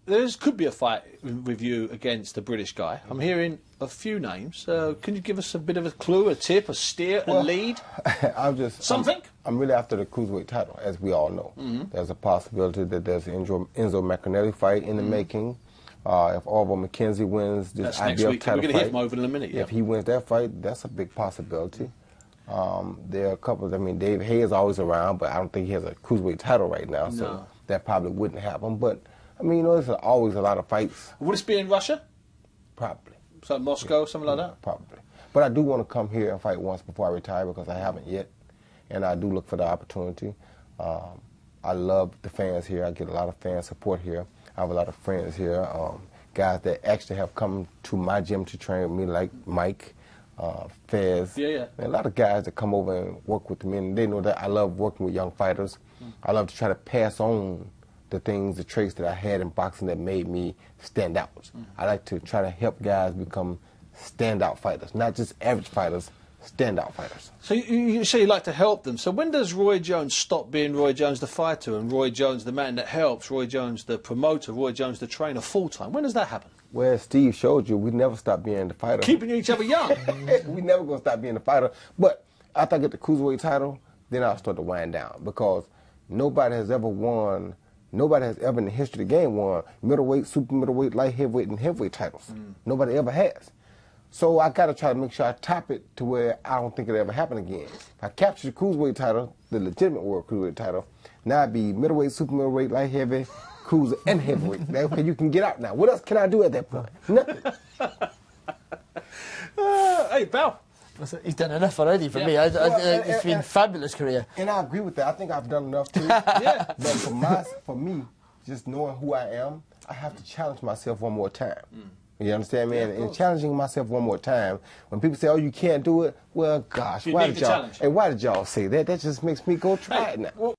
could be a fight with you against a British guy. I'm hearing a few names. Can you give us a bit of a clue, a tip, a steer, a lead? Something? I'm really after the cruiserweight title, as we all know. There's a possibility that there's an Enzo McKenzie fight in the making. If Ovill McKenzie wins this IBF title we're going to hear from Ovill in a minute. If he wins that fight, that's a big possibility. There are a couple. I mean, Dave Hayes is always around, but I don't think he has a cruiserweight title right now, so that probably wouldn't happen. But I mean, there's always a lot of fights. Would this be in Russia? Probably. So Moscow, something like that? Probably. But I do want to come here and fight once before I retire because I haven't yet, and I do look for the opportunity. I love the fans here. I get a lot of fan support here. I have a lot of friends here, guys that actually have come to my gym to train with me, like Mike, Fez. And a lot of guys that come over and work with me, and they know that I love working with young fighters. I love to try to pass on the things, the traits that I had in boxing that made me stand out. I like to try to help guys become standout fighters, not just average fighters, standout fighters. So you say you like to help them. So when does Roy Jones stop being Roy Jones the fighter and Roy Jones the man that helps, Roy Jones the promoter, Roy Jones the trainer full-time? When does that happen? Well, Steve showed you, we never stop being the fighter. Keeping each other young. We never going to stop being the fighter. But after I get the cruiserweight title, then I'll start to wind down because nobody has ever in the history of the game won middleweight, super middleweight, light heavyweight, and heavyweight titles. Nobody ever has. So I got to try to make sure I top it to where I don't think it'll ever happen again. If I capture the cruiserweight title, the legitimate world cruiserweight title, now I'd be middleweight, super middleweight, light heavy, cruiser, and heavyweight. Okay, you can get out now. What else can I do at that point? Nothing. Hey, pal. He's done enough already for me. It's been a fabulous career. And I agree with that. I think I've done enough too. But for me, just knowing who I am, I have to challenge myself one more time. You understand me? And challenging myself one more time. When people say, "Oh, you can't do it," well, gosh, why did y'all say that? That just makes me go try it now.